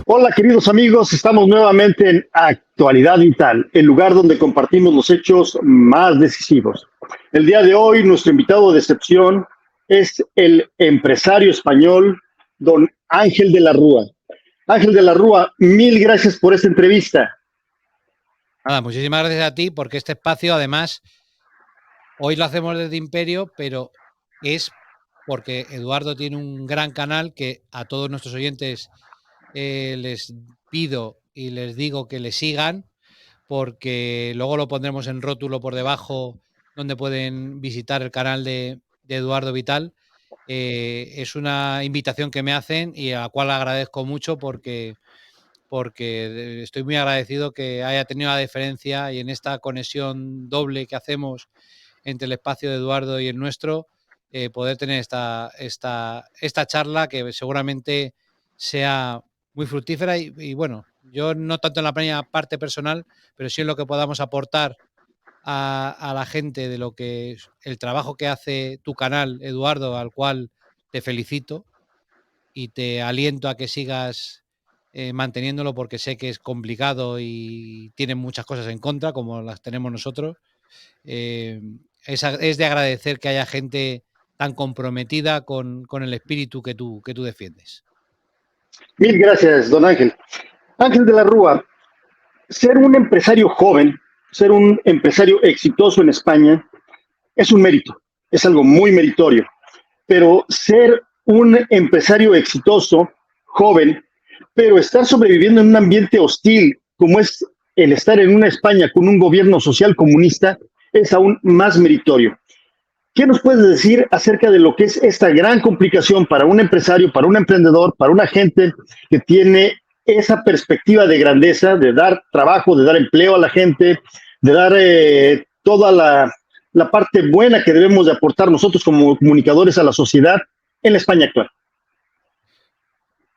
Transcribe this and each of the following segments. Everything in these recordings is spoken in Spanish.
Hola queridos amigos, estamos nuevamente en Actualidad Vital, el lugar donde compartimos los hechos más decisivos. El día de hoy nuestro invitado de excepción es el empresario español don Ángel de la Rúa. Ángel de la Rúa, mil gracias por esta entrevista. Nada, muchísimas gracias a ti porque este espacio además hoy lo hacemos desde Imperio, pero es porque Eduardo tiene un gran canal que a todos nuestros oyentes les pido y les digo que le sigan, porque luego lo pondremos en rótulo por debajo donde pueden visitar el canal de Eduardo Vital. Es una invitación que me hacen y a la cual agradezco mucho porque estoy muy agradecido que haya tenido la deferencia y en esta conexión doble que hacemos entre el espacio de Eduardo y el nuestro, poder tener esta charla que seguramente sea muy fructífera y bueno, yo no tanto en la primera parte personal, pero sí en lo que podamos aportar a la gente de lo que es el trabajo que hace tu canal, Eduardo, al cual te felicito y te aliento a que sigas manteniéndolo porque sé que es complicado y tiene muchas cosas en contra, como las tenemos nosotros. Eh, es de agradecer que haya gente tan comprometida con el espíritu que tú defiendes. Mil gracias, don Ángel. Ángel de la Rúa, ser un empresario joven, ser un empresario exitoso en España es un mérito, es algo muy meritorio. Pero ser un empresario exitoso, joven, pero estar sobreviviendo en un ambiente hostil como es el estar en una España con un gobierno social comunista, es aún más meritorio. ¿Qué nos puedes decir acerca de lo que es esta gran complicación para un empresario, para un emprendedor, para una gente que tiene esa perspectiva de grandeza, de dar trabajo, de dar empleo a la gente, de dar toda la parte buena que debemos de aportar nosotros como comunicadores a la sociedad en la España actual?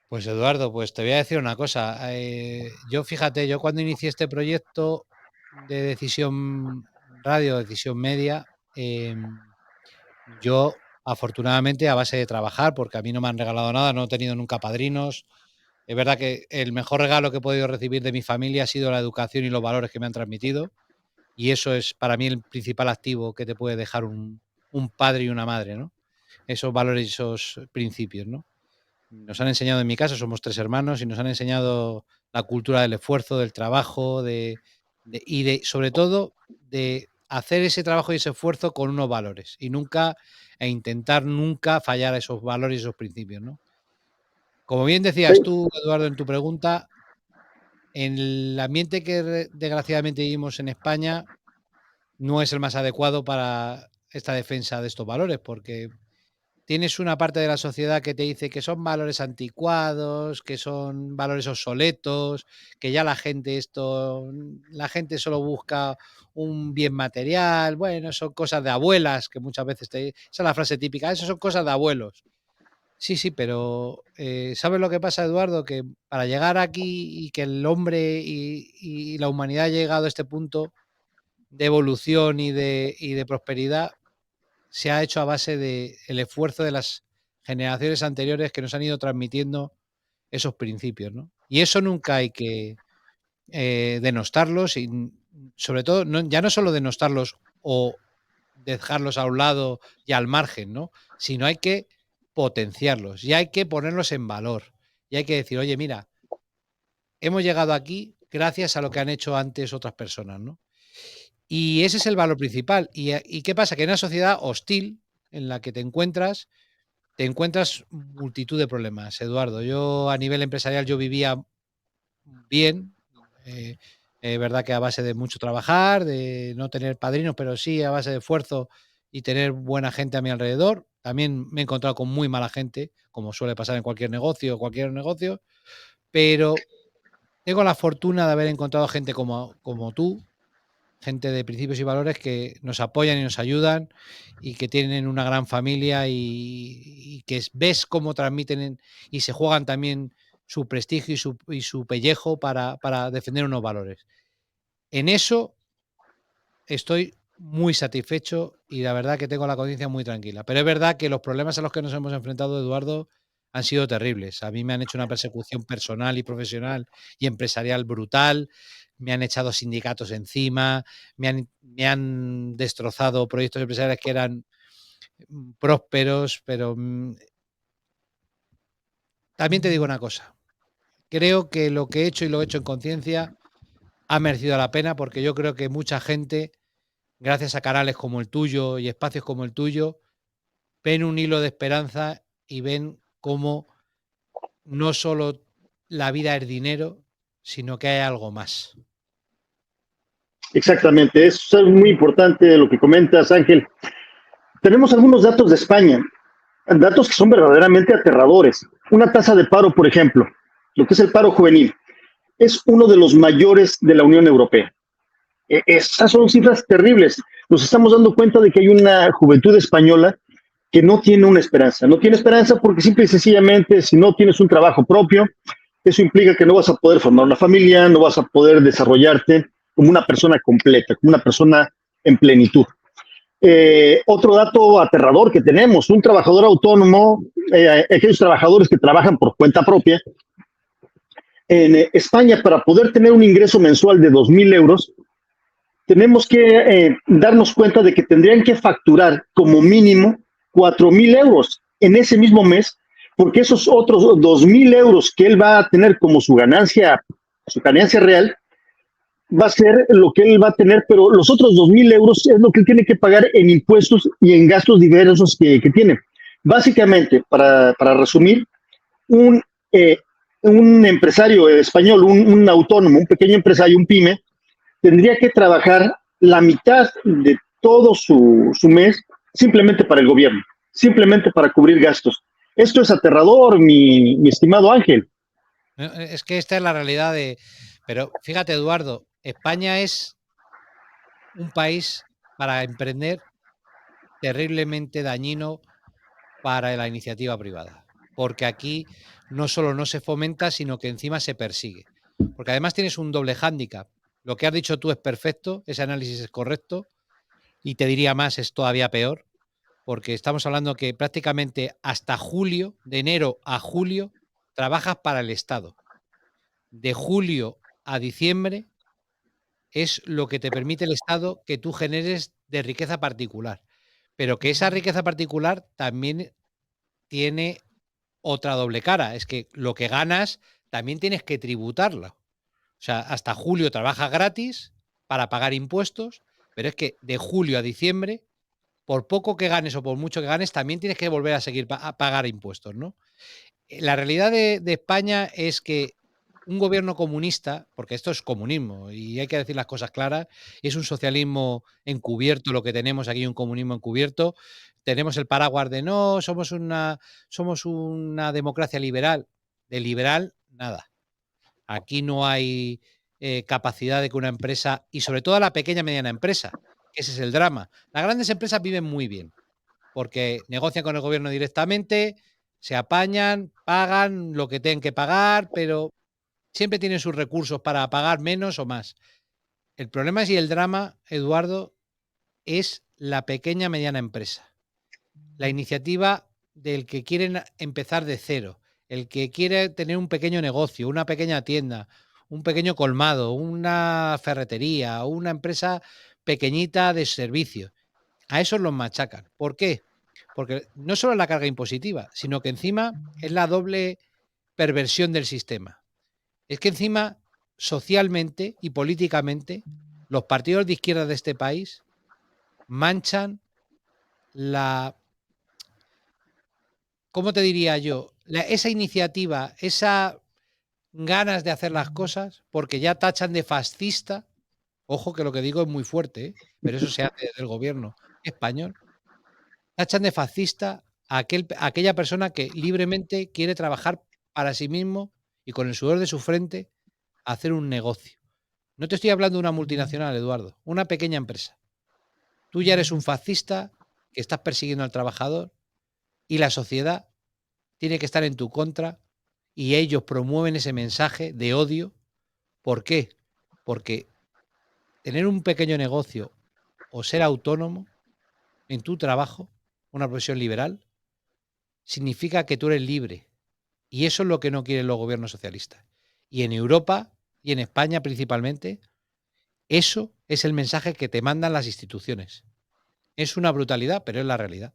Pues Eduardo, pues te voy a decir una cosa. Yo fíjate, yo cuando inicié este proyecto de Decisión Radio, Decisión Media, yo afortunadamente a base de trabajar, porque a mí no me han regalado nada, no he tenido nunca padrinos. Es verdad que el mejor regalo que he podido recibir de mi familia ha sido la educación y los valores que me han transmitido. Y eso es para mí el principal activo que te puede dejar un padre y una madre, ¿no? Esos valores y esos principios, ¿no? Nos han enseñado, en mi caso, somos tres hermanos y nos han enseñado la cultura del esfuerzo, del trabajo, sobre todo, de hacer ese trabajo y ese esfuerzo con unos valores y nunca, e intentar nunca fallar a esos valores y esos principios, ¿no? Como bien decías Sí, tú, Eduardo, en tu pregunta, en el ambiente que desgraciadamente vivimos en España no es el más adecuado para esta defensa de estos valores, porque tienes una parte de la sociedad que te dice que son valores anticuados, que son valores obsoletos, que ya la gente solo busca un bien material, bueno, son cosas de abuelas, que muchas veces esa es la frase típica, eso son cosas de abuelos. Sí, sí, pero ¿sabes lo que pasa, Eduardo? Que para llegar aquí y que el hombre y la humanidad ha llegado a este punto de evolución y de prosperidad, se ha hecho a base del esfuerzo de las generaciones anteriores que nos han ido transmitiendo esos principios, ¿no? Y eso nunca hay que denostarlos y sobre todo, ya no solo denostarlos o dejarlos a un lado y al margen, ¿no? Sino hay que potenciarlos y hay que ponerlos en valor. Y hay que decir, oye, mira, hemos llegado aquí gracias a lo que han hecho antes otras personas, ¿no? Y ese es el valor principal. ¿Y qué pasa? Que en una sociedad hostil en la que te encuentras multitud de problemas, Eduardo. Yo a nivel empresarial yo vivía bien, eh, verdad que a base de mucho trabajar, de no tener padrinos, pero sí a base de esfuerzo y tener buena gente a mi alrededor. También me he encontrado con muy mala gente, como suele pasar en cualquier negocio, pero tengo la fortuna de haber encontrado gente como tú, gente de principios y valores que nos apoyan y nos ayudan y que tienen una gran familia y que ves cómo transmiten y se juegan también su prestigio y su pellejo para defender unos valores. En eso estoy muy satisfecho y la verdad que tengo la conciencia muy tranquila. Pero es verdad que los problemas a los que nos hemos enfrentado, Eduardo, han sido terribles. A mí me han hecho una persecución personal y profesional y empresarial brutal, me han echado sindicatos encima, me han destrozado proyectos empresariales que eran prósperos, pero también te digo una cosa. Creo que lo que he hecho y lo he hecho en conciencia ha merecido la pena, porque yo creo que mucha gente, gracias a canales como el tuyo y espacios como el tuyo, ven un hilo de esperanza y ven cómo no solo la vida es dinero, sino que hay algo más. Exactamente, es algo muy importante lo que comentas, Ángel. Tenemos algunos datos de España, datos que son verdaderamente aterradores. Una tasa de paro, por ejemplo, lo que es el paro juvenil, es uno de los mayores de la Unión Europea. Esas son cifras terribles. Nos estamos dando cuenta de que hay una juventud española que no tiene una esperanza. No tiene esperanza porque simple y sencillamente, si no tienes un trabajo propio, eso implica que no vas a poder formar una familia, no vas a poder desarrollarte como una persona completa, como una persona en plenitud. Otro dato aterrador que tenemos, un trabajador autónomo, aquellos trabajadores que trabajan por cuenta propia, en España, para poder tener un ingreso mensual de 2.000 euros, tenemos que darnos cuenta de que tendrían que facturar como mínimo 4.000 euros en ese mismo mes, porque esos otros 2.000 euros que él va a tener como su ganancia real, va a ser lo que él va a tener, pero los otros 2.000 euros es lo que él tiene que pagar en impuestos y en gastos diversos que tiene. Básicamente, para resumir, un, eh, un empresario español, un autónomo, un pequeño empresario, un pyme, tendría que trabajar la mitad de todo su mes simplemente para el gobierno, simplemente para cubrir gastos. Esto es aterrador, mi estimado Ángel. Es que esta es la realidad de... Pero fíjate, Eduardo, España es un país para emprender terriblemente dañino para la iniciativa privada, porque aquí no solo no se fomenta, sino que encima se persigue. Porque además tienes un doble hándicap. Lo que has dicho tú es perfecto, ese análisis es correcto, y te diría más, es todavía peor, porque estamos hablando que prácticamente hasta julio, de enero a julio, trabajas para el Estado. De julio a diciembre es lo que te permite el Estado que tú generes de riqueza particular, pero que esa riqueza particular también tiene otra doble cara, es que lo que ganas también tienes que tributarlo. O sea, hasta julio trabajas gratis para pagar impuestos, pero es que de julio a diciembre, por poco que ganes o por mucho que ganes, también tienes que volver a seguir a pagar impuestos, ¿no? La realidad de España es que un gobierno comunista, porque esto es comunismo y hay que decir las cosas claras, es un socialismo encubierto lo que tenemos aquí, un comunismo encubierto. Tenemos el paraguas de no, somos una democracia liberal. De liberal, nada. Aquí no hay capacidad de que una empresa, y sobre todo la pequeña y mediana empresa, que ese es el drama. Las grandes empresas viven muy bien porque negocian con el gobierno directamente, se apañan, pagan lo que tienen que pagar, pero siempre tienen sus recursos para pagar menos o más. El problema es, y el drama, Eduardo, es la pequeña mediana empresa. La iniciativa del que quieren empezar de cero, el que quiere tener un pequeño negocio, una pequeña tienda, un pequeño colmado, una ferretería, una empresa pequeñita de servicios. A esos los machacan. ¿Por qué? Porque no solo es la carga impositiva, sino que encima es la doble perversión del sistema. Es que encima, socialmente y políticamente, los partidos de izquierda de este país manchan la, ¿cómo te diría yo? Esa iniciativa, esa ganas de hacer las cosas, porque ya tachan de fascista. Ojo que lo que digo es muy fuerte, ¿eh? Pero eso se hace desde el gobierno español. Tachan de fascista a aquella persona que libremente quiere trabajar para sí mismo y con el sudor de su frente hacer un negocio. No te estoy hablando de una multinacional, Eduardo, una pequeña empresa. Tú ya eres un fascista que estás persiguiendo al trabajador y la sociedad tiene que estar en tu contra y ellos promueven ese mensaje de odio. ¿Por qué? Porque tener un pequeño negocio o ser autónomo en tu trabajo, una profesión liberal, significa que tú eres libre, Y eso es lo que no quieren los gobiernos socialistas. Y en Europa y en España principalmente, eso es el mensaje que te mandan las instituciones. Es una brutalidad, pero es la realidad.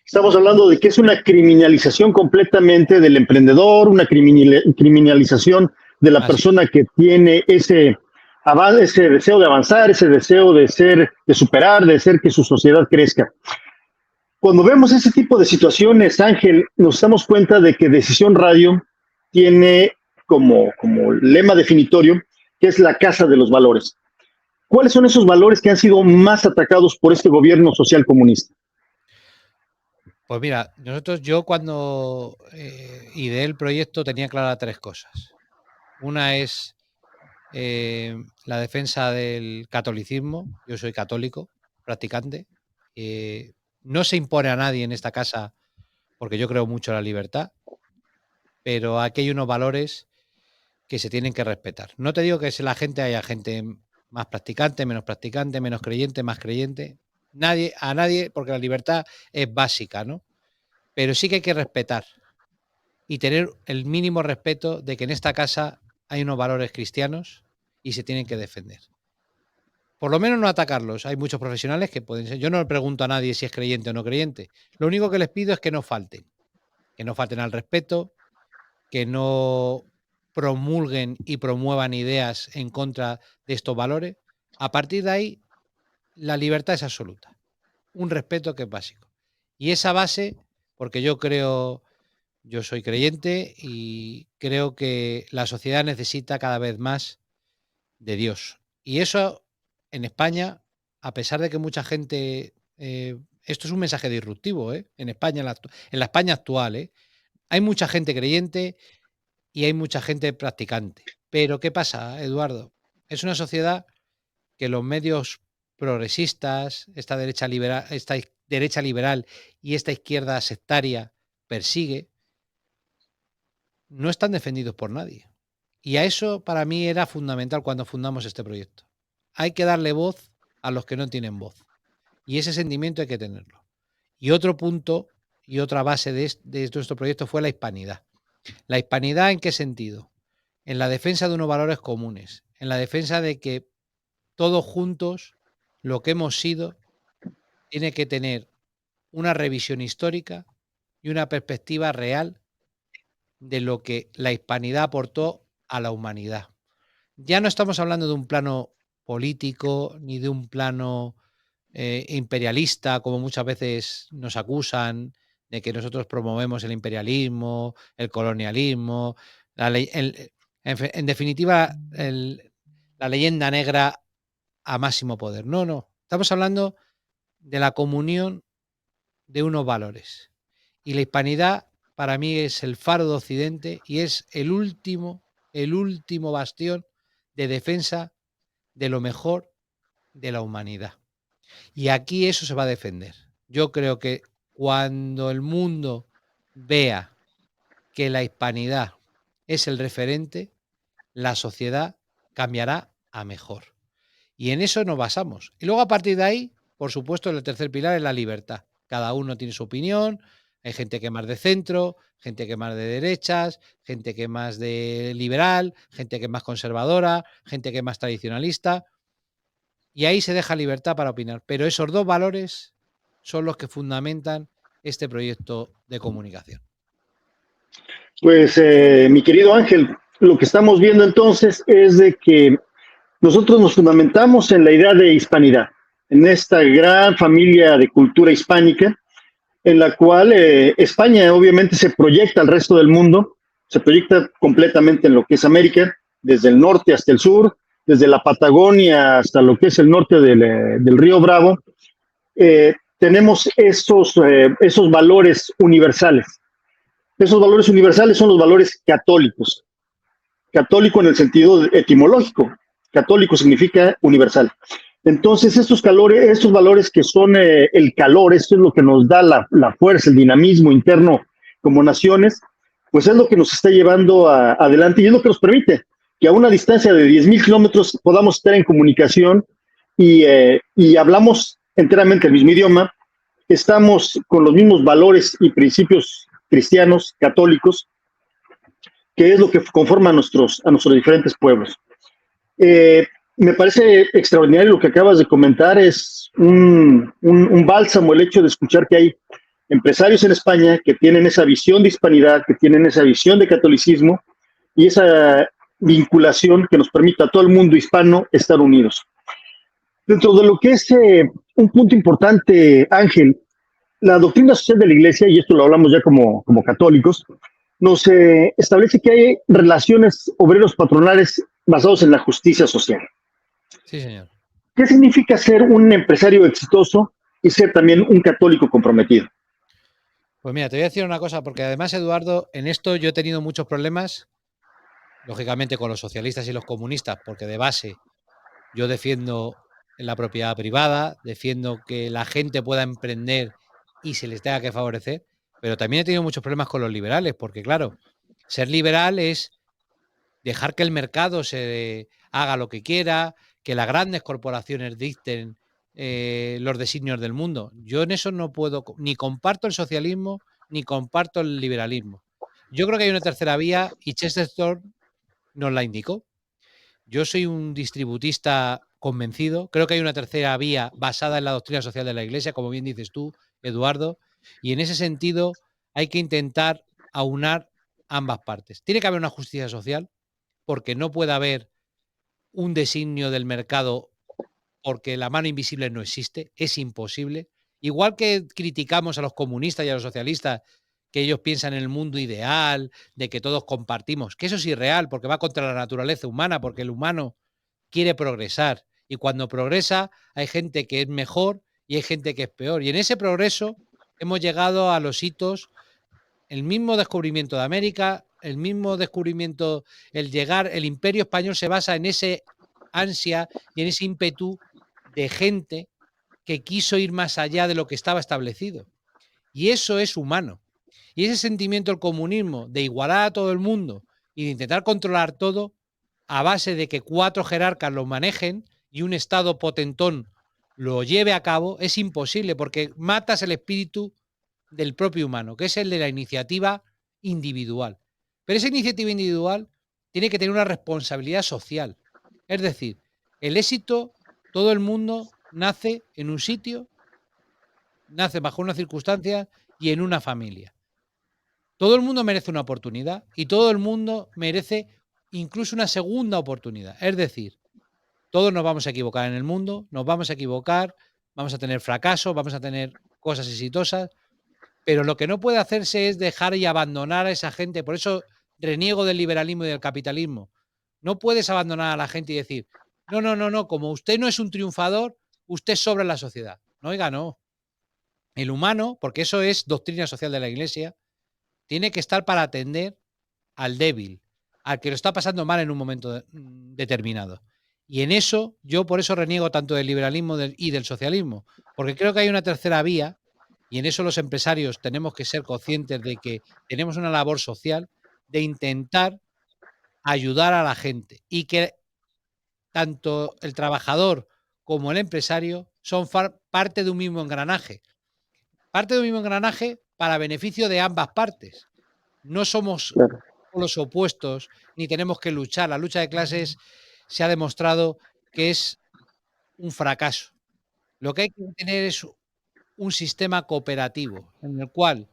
Estamos hablando de que es una criminalización completamente del emprendedor, una criminalización de la persona que tiene ese deseo de avanzar, ese deseo de superar, de hacer que su sociedad crezca. Cuando vemos ese tipo de situaciones, Ángel, nos damos cuenta de que Decisión Radio tiene como lema definitorio que es la casa de los valores. ¿Cuáles son esos valores que han sido más atacados por este gobierno social comunista? Pues mira, yo cuando ideé el proyecto tenía claras 3 cosas. Una es la defensa del catolicismo. Yo soy católico, practicante. No se impone a nadie en esta casa porque yo creo mucho en la libertad, pero aquí hay unos valores que se tienen que respetar. No te digo que si la gente haya gente más practicante, menos creyente, más creyente. A nadie, porque la libertad es básica, ¿no? Pero sí que hay que respetar y tener el mínimo respeto de que en esta casa hay unos valores cristianos y se tienen que defender. Por lo menos no atacarlos. Hay muchos profesionales que pueden ser. Yo no le pregunto a nadie si es creyente o no creyente. Lo único que les pido es que no falten al respeto, que no promulguen y promuevan ideas en contra de estos valores. A partir de ahí, la libertad es absoluta. Un respeto que es básico. Y esa base, porque yo soy creyente y creo que la sociedad necesita cada vez más de Dios. Y eso en España, a pesar de que mucha gente... esto es un mensaje disruptivo, en España, en la España actual, hay mucha gente creyente y hay mucha gente practicante. Pero ¿qué pasa, Eduardo? Es una sociedad que los medios progresistas, esta derecha liberal y esta izquierda sectaria persigue, no están defendidos por nadie. Y a eso para mí era fundamental cuando fundamos este proyecto. Hay que darle voz a los que no tienen voz. Y ese sentimiento hay que tenerlo. Y otro punto y otra base de nuestro proyecto fue la hispanidad. ¿La hispanidad en qué sentido? En la defensa de unos valores comunes, en la defensa de que todos juntos, lo que hemos sido, tiene que tener una revisión histórica y una perspectiva real de lo que la hispanidad aportó a la humanidad. Ya no estamos hablando de un plano político ni de un plano imperialista, como muchas veces nos acusan de que nosotros promovemos el imperialismo, el colonialismo, en definitiva, la leyenda negra a máximo poder. No. Estamos hablando de la comunión de unos valores. Y la hispanidad para mí es el faro de Occidente y es el último bastión de defensa de lo mejor de la humanidad. Y aquí eso se va a defender. Yo creo que cuando el mundo vea que la hispanidad es el referente, la sociedad cambiará a mejor. Y en eso nos basamos. Y luego a partir de ahí, por supuesto, el tercer pilar es la libertad. Cada uno tiene su opinión. Hay gente que es más de centro, gente que es más de derechas, gente que es más de liberal, gente que es más conservadora, gente que es más tradicionalista. Y ahí se deja libertad para opinar. Pero esos dos valores son los que fundamentan este proyecto de comunicación. Pues, mi querido Ángel, lo que estamos viendo entonces es de que nosotros nos fundamentamos en la idea de hispanidad, en esta gran familia de cultura hispánica, en la cual España obviamente se proyecta al resto del mundo, se proyecta completamente en lo que es América, desde el norte hasta el sur, desde la Patagonia hasta lo que es el norte del Río Bravo. Tenemos esos valores universales. Esos valores universales son los valores católicos. Católico en el sentido etimológico. Católico significa universal. Entonces, estos valores que son el calor, esto es lo que nos da la fuerza, el dinamismo interno como naciones, pues es lo que nos está llevando adelante y es lo que nos permite que a una distancia de 10,000 kilómetros podamos estar en comunicación y hablamos enteramente el mismo idioma, estamos con los mismos valores y principios cristianos, católicos, que es lo que conforma a nuestros diferentes pueblos. Me parece extraordinario lo que acabas de comentar, es un bálsamo el hecho de escuchar que hay empresarios en España que tienen esa visión de hispanidad, que tienen esa visión de catolicismo y esa vinculación que nos permite a todo el mundo hispano estar unidos. Dentro de lo que es un punto importante, Ángel, la doctrina social de la Iglesia, y esto lo hablamos ya como católicos, nos establece que hay relaciones obreros patronales basados en la justicia social. Sí, señor. ¿Qué significa ser un empresario exitoso y ser también un católico comprometido? Pues mira, te voy a decir una cosa, porque además, Eduardo, en esto yo he tenido muchos problemas, lógicamente, con los socialistas y los comunistas, porque de base yo defiendo la propiedad privada, defiendo que la gente pueda emprender y se les tenga que favorecer, pero también he tenido muchos problemas con los liberales, porque claro, ser liberal es dejar que el mercado se haga lo que quiera, que las grandes corporaciones dicten los designios del mundo. Yo en eso no puedo, ni comparto el socialismo, ni comparto el liberalismo. Yo creo que hay una tercera vía y Chesterton nos la indicó. Yo soy un distributista convencido. Creo que hay una tercera vía basada en la doctrina social de la Iglesia, como bien dices tú, Eduardo, y en ese sentido hay que intentar aunar ambas partes. Tiene que haber una justicia social, porque no puede haber un designio del mercado porque la mano invisible no existe, es imposible. Igual que criticamos a los comunistas y a los socialistas, que ellos piensan en el mundo ideal, de que todos compartimos, que eso es irreal, porque va contra la naturaleza humana, porque el humano quiere progresar. Y cuando progresa, hay gente que es mejor y hay gente que es peor. Y en ese progreso hemos llegado a los hitos, el mismo descubrimiento de América, el mismo descubrimiento, el llegar, el imperio español se basa en ese ansia y en ese ímpetu de gente que quiso ir más allá de lo que estaba establecido. Y eso es humano. Y ese sentimiento del comunismo, de igualar a todo el mundo y de intentar controlar todo a base de que 4 jerarcas lo manejen y un Estado potentón lo lleve a cabo, es imposible porque matas el espíritu del propio humano, que es el de la iniciativa individual. Pero esa iniciativa individual tiene que tener una responsabilidad social. Es decir, el éxito, todo el mundo nace en un sitio, nace bajo unas circunstancias y en una familia. Todo el mundo merece una oportunidad y todo el mundo merece incluso una segunda oportunidad. Es decir, todos nos vamos a equivocar en el mundo, nos vamos a equivocar, vamos a tener fracasos, vamos a tener cosas exitosas, pero lo que no puede hacerse es dejar y abandonar a esa gente. Por eso reniego del liberalismo y del capitalismo. No puedes abandonar a la gente y decir, no, no, no, no, como usted no es un triunfador, usted sobra en la sociedad. No, oiga, no. El humano, porque eso es doctrina social de la Iglesia, tiene que estar para atender al débil, al que lo está pasando mal en un momento determinado. Y en eso, yo por eso reniego tanto del liberalismo y del socialismo, porque creo que hay una tercera vía, y en eso los empresarios tenemos que ser conscientes de que tenemos una labor social de intentar ayudar a la gente y que tanto el trabajador como el empresario son parte de un mismo engranaje. Parte de un mismo engranaje para beneficio de ambas partes. No somos Claro. los opuestos ni tenemos que luchar. La lucha de clases se ha demostrado que es un fracaso. Lo que hay que tener es un sistema cooperativo en el cual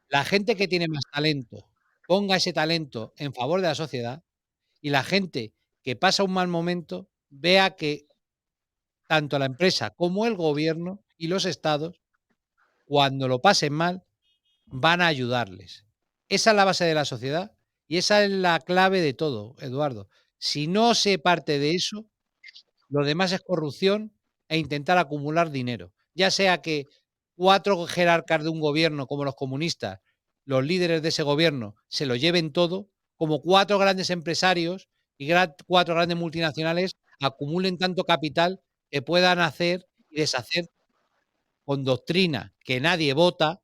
la gente que tiene más talento ponga ese talento en favor de la sociedad y la gente que pasa un mal momento vea que tanto la empresa como el gobierno y los estados, cuando lo pasen mal, van a ayudarles. Esa es la base de la sociedad y esa es la clave de todo, Eduardo. Si no se parte de eso, lo demás es corrupción e intentar acumular dinero. Ya sea que 4 jerarcas de un gobierno como los comunistas, los líderes de ese gobierno, se lo lleven todo, como 4 grandes empresarios y 4 grandes multinacionales acumulen tanto capital que puedan hacer y deshacer con doctrina que nadie vota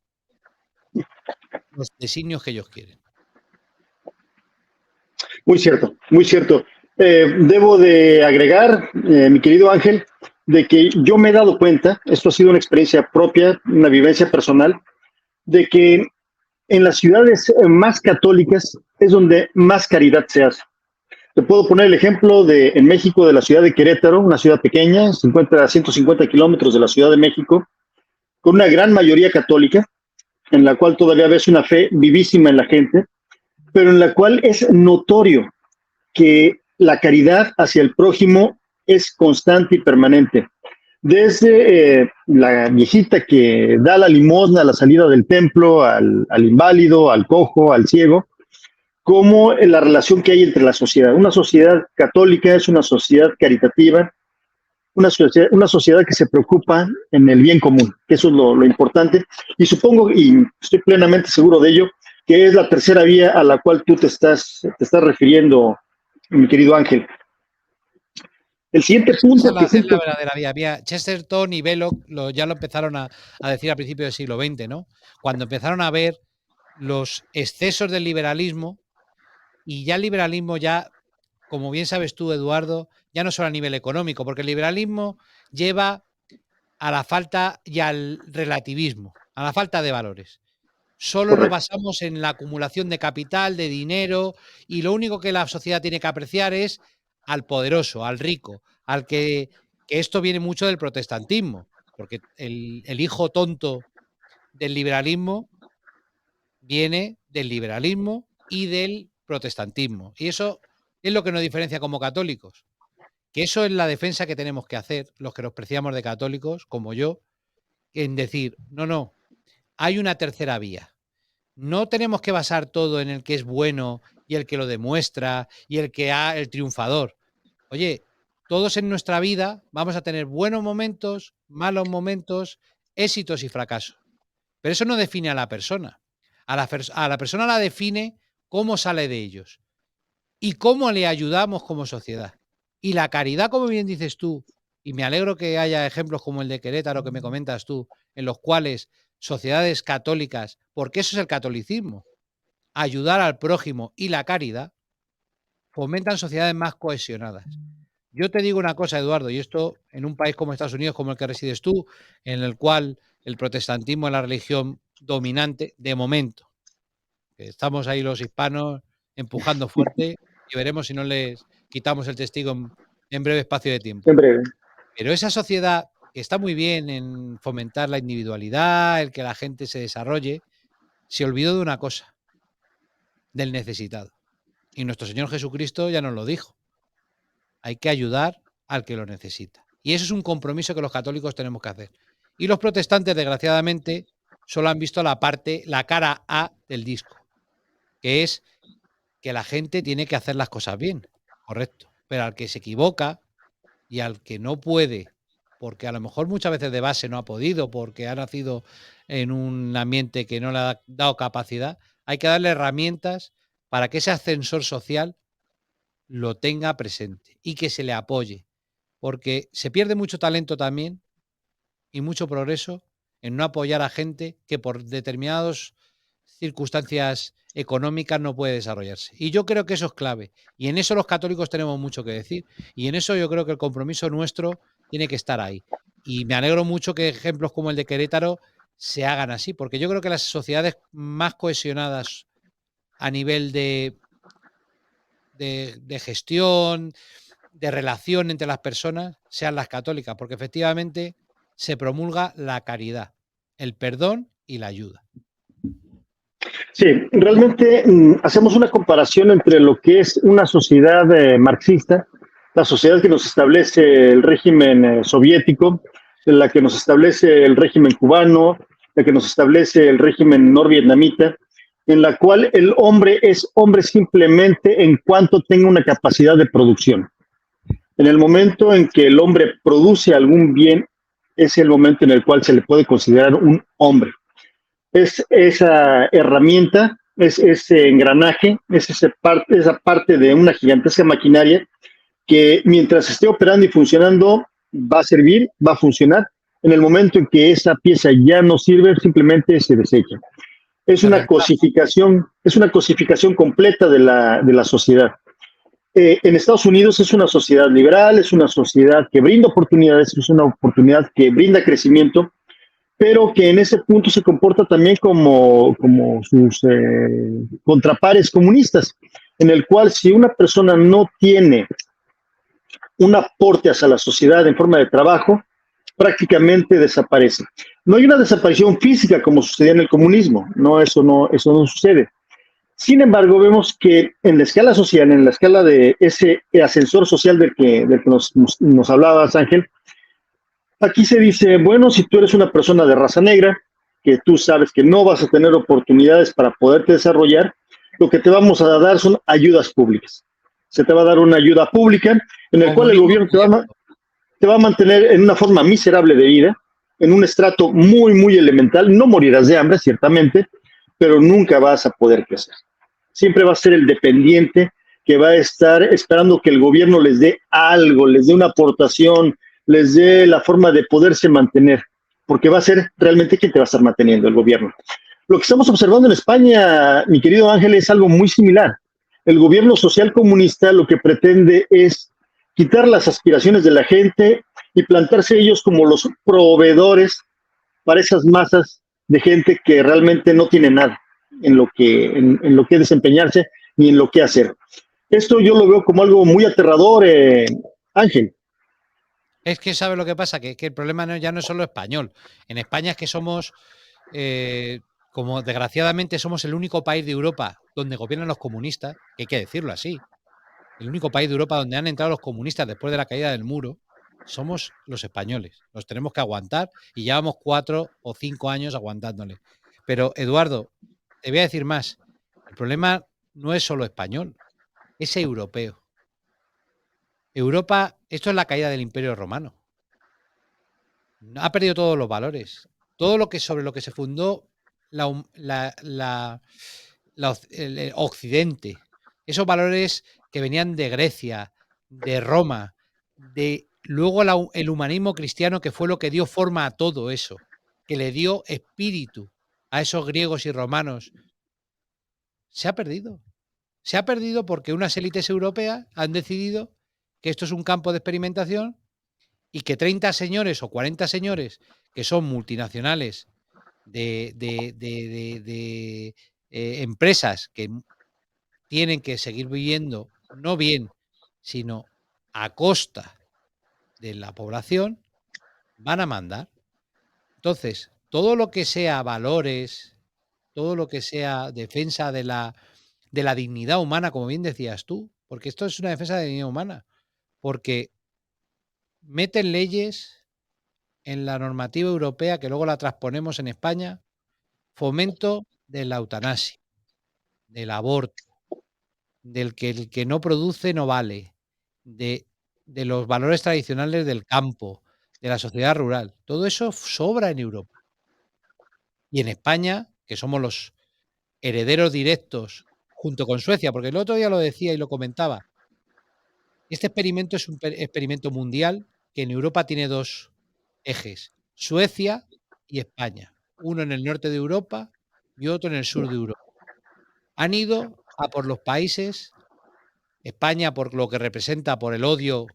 los designios que ellos quieren. Muy cierto, muy cierto. Debo de agregar, mi querido Ángel, de que yo me he dado cuenta, esto ha sido una experiencia propia, una vivencia personal, de que en las ciudades más católicas es donde más caridad se hace. Te puedo poner el ejemplo en México de la ciudad de Querétaro, una ciudad pequeña, se encuentra a 150 kilómetros de la Ciudad de México, con una gran mayoría católica, en la cual todavía ves una fe vivísima en la gente, pero en la cual es notorio que la caridad hacia el prójimo es constante y permanente. Desde la viejita que da la limosna a la salida del templo, al inválido, al cojo, al ciego, como la relación que hay entre la sociedad. Una sociedad católica es una sociedad caritativa, una sociedad que se preocupa en el bien común, que eso es lo importante. Y supongo, y estoy plenamente seguro de ello, que es la tercera vía a la cual tú te estás refiriendo, mi querido Ángel. El siguiente punto es la verdadera vía. Mira, Chesterton y Belloc ya lo empezaron a decir a principios del siglo XX, ¿no? Cuando empezaron a ver los excesos del liberalismo, y ya el liberalismo ya, como bien sabes tú, Eduardo, ya no solo a nivel económico, porque el liberalismo lleva a la falta y al relativismo, a la falta de valores. Solo nos basamos en la acumulación de capital, de dinero, y lo único que la sociedad tiene que apreciar es al poderoso, al rico, al que esto viene mucho del protestantismo, porque el hijo tonto del liberalismo viene del liberalismo y del protestantismo. Y eso es lo que nos diferencia como católicos. Que eso es la defensa que tenemos que hacer, los que nos preciamos de católicos, como yo, en decir, no, hay una tercera vía. No tenemos que basar todo en el que es bueno y el que lo demuestra y el triunfador. Oye, todos en nuestra vida vamos a tener buenos momentos, malos momentos, éxitos y fracasos. Pero eso no define a la persona. A la persona la define cómo sale de ellos y cómo le ayudamos como sociedad. Y la caridad, como bien dices tú, y me alegro que haya ejemplos como el de Querétaro que me comentas tú, en los cuales sociedades católicas, porque eso es el catolicismo, ayudar al prójimo y la caridad, fomentan sociedades más cohesionadas. Yo te digo una cosa, Eduardo, y esto en un país como Estados Unidos, como el que resides tú, en el cual el protestantismo es la religión dominante de momento. Estamos ahí los hispanos empujando fuerte y veremos si no les quitamos el testigo en breve espacio de tiempo. En breve. Pero esa sociedad que está muy bien en fomentar la individualidad, el que la gente se desarrolle, se olvidó de una cosa, del necesitado. Y nuestro Señor Jesucristo ya nos lo dijo. Hay que ayudar al que lo necesita. Y eso es un compromiso que los católicos tenemos que hacer. Y los protestantes, desgraciadamente, solo han visto la cara A del disco, que es que la gente tiene que hacer las cosas bien, correcto. Pero al que se equivoca y al que no puede, porque a lo mejor muchas veces de base no ha podido, porque ha nacido en un ambiente que no le ha dado capacidad, hay que darle herramientas para que ese ascensor social lo tenga presente y que se le apoye, porque se pierde mucho talento también y mucho progreso en no apoyar a gente que por determinadas circunstancias económicas no puede desarrollarse. Y yo creo que eso es clave. Y en eso los católicos tenemos mucho que decir. Y en eso yo creo que el compromiso nuestro tiene que estar ahí. Y me alegro mucho que ejemplos como el de Querétaro se hagan así, porque yo creo que las sociedades más cohesionadas a nivel de gestión, de relación entre las personas, sean las católicas, porque efectivamente se promulga la caridad, el perdón y la ayuda. Sí, realmente hacemos una comparación entre lo que es una sociedad marxista, la sociedad que nos establece el régimen soviético, la que nos establece el régimen cubano, la que nos establece el régimen norvietnamita, en la cual el hombre es hombre simplemente en cuanto tenga una capacidad de producción. En el momento en que el hombre produce algún bien, es el momento en el cual se le puede considerar un hombre. Es esa herramienta, es ese engranaje, es esa parte de una gigantesca maquinaria que mientras esté operando y funcionando va a servir, va a funcionar. En el momento en que esa pieza ya no sirve, simplemente se desecha. Es una cosificación completa de la sociedad. En Estados Unidos es una sociedad liberal, es una sociedad que brinda oportunidades, es una oportunidad que brinda crecimiento, pero que en ese punto se comporta también como sus contrapares comunistas, en el cual si una persona no tiene un aporte hacia la sociedad en forma de trabajo, prácticamente desaparece. No hay una desaparición física como sucedía en el comunismo, eso no sucede. Sin embargo, vemos que en la escala social, en la escala de ese ascensor social del que nos hablabas, Ángel, aquí se dice, bueno, si tú eres una persona de raza negra, que tú sabes que no vas a tener oportunidades para poderte desarrollar, lo que te vamos a dar son ayudas públicas. Se te va a dar una ayuda pública en el cual el Comunismo gobierno encubierto. te va a mantener en una forma miserable de vida, en un estrato muy, muy elemental. No morirás de hambre, ciertamente, pero nunca vas a poder crecer. Siempre va a ser el dependiente que va a estar esperando que el gobierno les dé algo, les dé una aportación, les dé la forma de poderse mantener, porque va a ser realmente quien te va a estar manteniendo, el gobierno. Lo que estamos observando en España, mi querido Ángel, es algo muy similar. El gobierno social comunista lo que pretende es quitar las aspiraciones de la gente y plantarse ellos como los proveedores para esas masas de gente que realmente no tiene nada en lo que desempeñarse ni en lo que hacer. Esto yo lo veo como algo muy aterrador, Ángel. Es que ¿sabes lo que pasa? Que el problema ya no es solo español. En España es que somos, como desgraciadamente somos el único país de Europa donde gobiernan los comunistas, que hay que decirlo así. El único país de Europa donde han entrado los comunistas después de la caída del muro somos los españoles. Los tenemos que aguantar y llevamos 4 o 5 años aguantándole. Pero, Eduardo, te voy a decir más. El problema no es solo español, es europeo. Europa, esto es la caída del Imperio Romano. Ha perdido todos los valores. Todo lo que sobre lo que se fundó el Occidente. Esos valores que venían de Grecia, de Roma, de luego el humanismo cristiano, que fue lo que dio forma a todo eso, que le dio espíritu a esos griegos y romanos, se ha perdido. Se ha perdido porque unas élites europeas han decidido que esto es un campo de experimentación y que 30 señores o 40 señores que son multinacionales de empresas que tienen que seguir viviendo no bien, sino a costa de la población, van a mandar. Entonces, todo lo que sea valores, todo lo que sea defensa de la dignidad humana, como bien decías tú, porque esto es una defensa de la dignidad humana, porque meten leyes en la normativa europea que luego la transponemos en España, fomento de la eutanasia, del aborto, del que el que no produce no vale, de, de los valores tradicionales del campo, de la sociedad rural. Todo eso sobra en Europa. Y en España, que somos los herederos directos, junto con Suecia, porque el otro día lo decía y lo comentaba, este experimento es un experimento mundial que en Europa tiene dos ejes, Suecia y España, uno en el norte de Europa y otro en el sur de Europa. Han ido a por los países, España por lo que representa, por el odio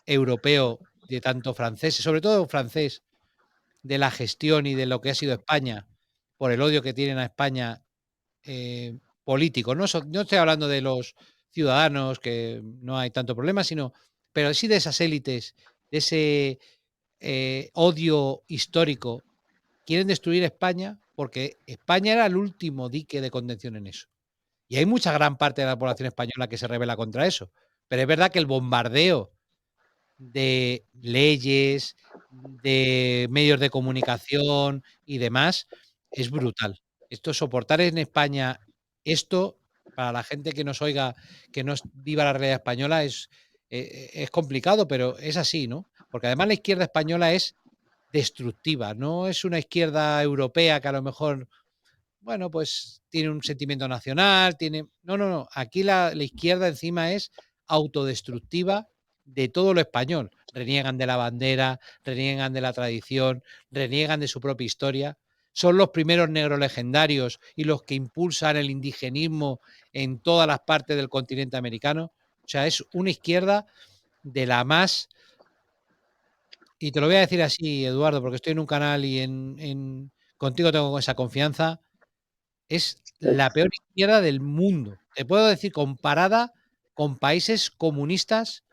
europeo de tanto franceses, sobre todo francés, de la gestión y de lo que ha sido España, por el odio que tienen a España político. No estoy hablando de los ciudadanos, que no hay tanto problema, pero sí de esas élites, de ese odio histórico. Quieren destruir España porque España era el último dique de contención en eso. Y hay mucha gran parte de la población española que se rebela contra eso. Pero es verdad que el bombardeo de leyes, de medios de comunicación y demás es brutal. Esto, soportar en España esto, para la gente que nos oiga, que no viva la realidad española, es complicado, pero es así, ¿no? Porque además la izquierda española es destructiva, no es una izquierda europea que a lo mejor, bueno, pues tiene un sentimiento nacional, tiene... No, no, no. Aquí la izquierda encima es autodestructiva de todo lo español. Reniegan de la bandera, reniegan de la tradición, reniegan de su propia historia. Son los primeros negros legendarios y los que impulsan el indigenismo en todas las partes del continente americano. O sea, es una izquierda de la más y te lo voy a decir así, Eduardo, porque estoy en un canal y contigo tengo esa confianza, es la peor izquierda del mundo. Te puedo decir comparada con países comunistas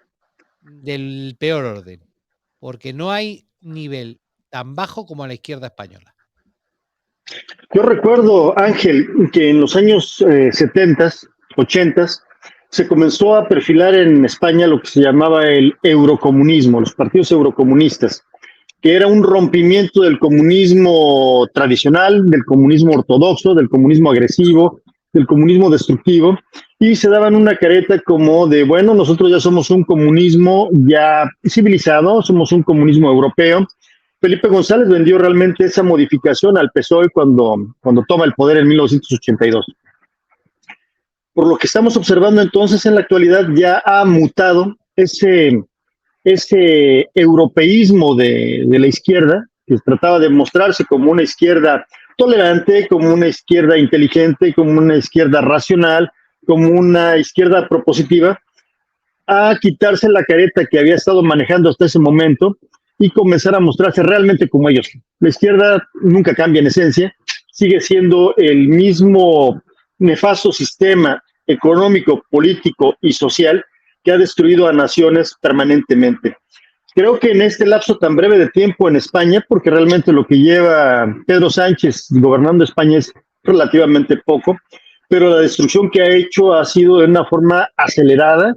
del peor orden, porque no hay nivel tan bajo como la izquierda española. Yo recuerdo, Ángel, que en los años 70, 80, se comenzó a perfilar en España lo que se llamaba el eurocomunismo, los partidos eurocomunistas, que era un rompimiento del comunismo tradicional, del comunismo ortodoxo, del comunismo agresivo, del comunismo destructivo, y se daban una careta como de, bueno, nosotros ya somos un comunismo ya civilizado, somos un comunismo europeo. Felipe González vendió realmente esa modificación al PSOE cuando toma el poder en 1982. Por lo que estamos observando entonces en la actualidad ya ha mutado ese europeísmo de la izquierda, que trataba de mostrarse como una izquierda tolerante, como una izquierda inteligente, como una izquierda racional, como una izquierda propositiva, a quitarse la careta que había estado manejando hasta ese momento y comenzar a mostrarse realmente como ellos. La izquierda nunca cambia en esencia, sigue siendo el mismo nefasto sistema económico, político y social que ha destruido a naciones permanentemente. Creo que en este lapso tan breve de tiempo en España, porque realmente lo que lleva Pedro Sánchez gobernando España es relativamente poco, pero la destrucción que ha hecho ha sido de una forma acelerada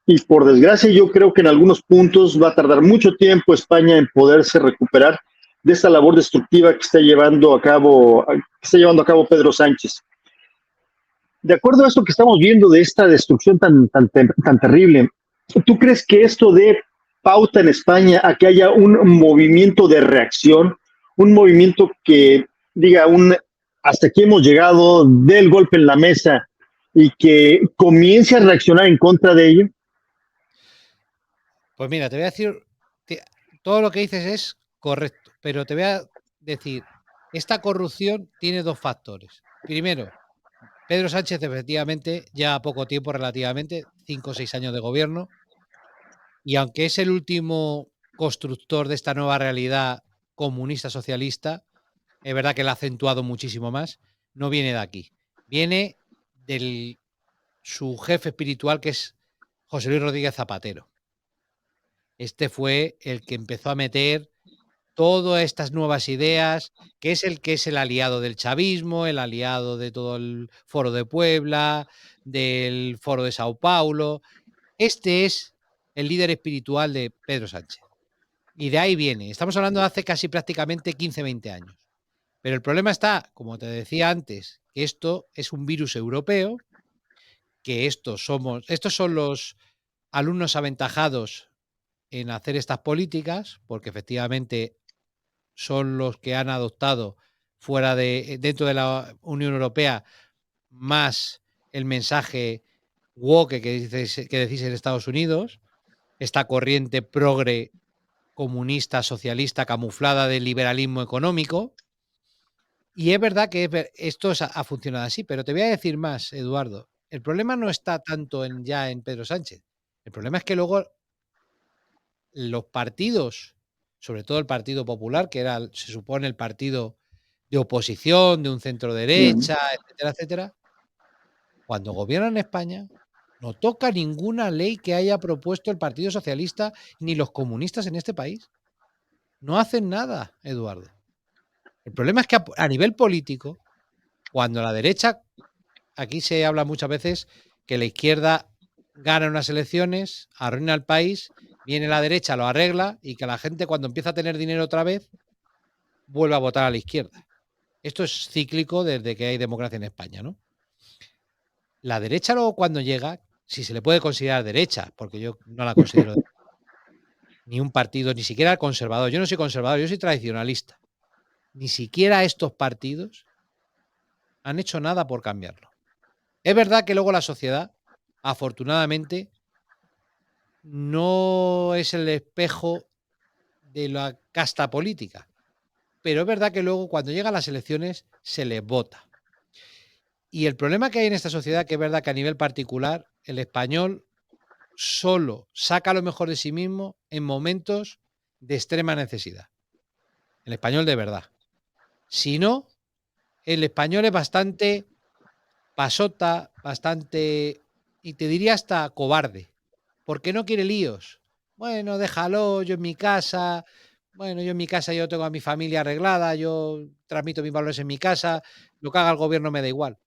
y por desgracia yo creo que en algunos puntos va a tardar mucho tiempo España en poderse recuperar de esta labor destructiva que está llevando a cabo Pedro Sánchez. De acuerdo a esto que estamos viendo de esta destrucción tan terrible, ¿tú crees que esto dé pauta en España a que haya un movimiento de reacción, un movimiento que diga hasta aquí hemos llegado, dé el golpe en la mesa y que comience a reaccionar en contra de ello? Pues mira, te voy a decir, todo lo que dices es correcto, pero te voy a decir, esta corrupción tiene dos factores. Primero, Pedro Sánchez efectivamente ya poco tiempo relativamente, 5 o 6 años de gobierno, y aunque es el último constructor de esta nueva realidad comunista socialista, es verdad que la ha acentuado muchísimo más, no viene de aquí, viene de su jefe espiritual, que es José Luis Rodríguez Zapatero. Este fue el que empezó a meter todas estas nuevas ideas, que es el aliado del chavismo, el aliado de todo el Foro de Puebla, del Foro de Sao Paulo. Este es el líder espiritual de Pedro Sánchez. Y de ahí viene. Estamos hablando de hace casi prácticamente 15, 20 años. Pero el problema está, como te decía antes, que esto es un virus europeo, que estos son los alumnos aventajados en hacer estas políticas, porque efectivamente son los que han adoptado dentro de la Unión Europea más el mensaje woke que decís en Estados Unidos, esta corriente progre comunista, socialista, camuflada de liberalismo económico. Y es verdad que esto ha funcionado así, pero te voy a decir más, Eduardo. El problema no está tanto ya en Pedro Sánchez. El problema es que luego los partidos, sobre todo el Partido Popular, que se supone el partido de oposición, de un centro derecha, etcétera, etcétera, cuando gobiernan España, no toca ninguna ley que haya propuesto el Partido Socialista ni los comunistas en este país. No hacen nada, Eduardo. El problema es que a nivel político, cuando la derecha, aquí se habla muchas veces que la izquierda gana unas elecciones, arruina el país, viene la derecha, lo arregla y que la gente cuando empieza a tener dinero otra vez vuelve a votar a la izquierda. Esto es cíclico desde que hay democracia en España, ¿no? La derecha luego cuando llega, si se le puede considerar derecha, porque yo no la considero ni un partido, ni siquiera conservador. Yo no soy conservador, yo soy tradicionalista. Ni siquiera estos partidos han hecho nada por cambiarlo. Es verdad que luego la sociedad, afortunadamente, no es el espejo de la casta política, pero es verdad que luego cuando llegan las elecciones se les vota. Y el problema que hay en esta sociedad, que es verdad que a nivel particular, el español solo saca lo mejor de sí mismo en momentos de extrema necesidad. El español de verdad. Si no, el español es bastante pasota, bastante, y te diría hasta cobarde, porque no quiere líos. Bueno, déjalo, yo en mi casa, bueno, yo en mi casa yo tengo a mi familia arreglada, yo transmito mis valores en mi casa, lo que haga el gobierno me da igual.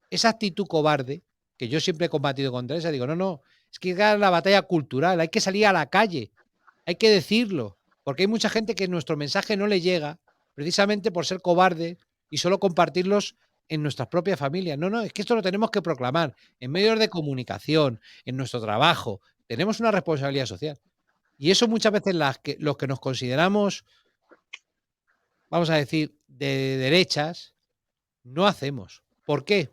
Esa actitud cobarde, que yo siempre he combatido contra esa, digo, no, no, es que es la batalla cultural, hay que salir a la calle, hay que decirlo, porque hay mucha gente que nuestro mensaje no le llega precisamente por ser cobarde y solo compartirlos en nuestras propias familias. No, no, es que esto lo tenemos que proclamar en medios de comunicación, en nuestro trabajo. Tenemos una responsabilidad social. Y eso muchas veces los que nos consideramos, vamos a decir, de derechas, no hacemos. ¿Por qué?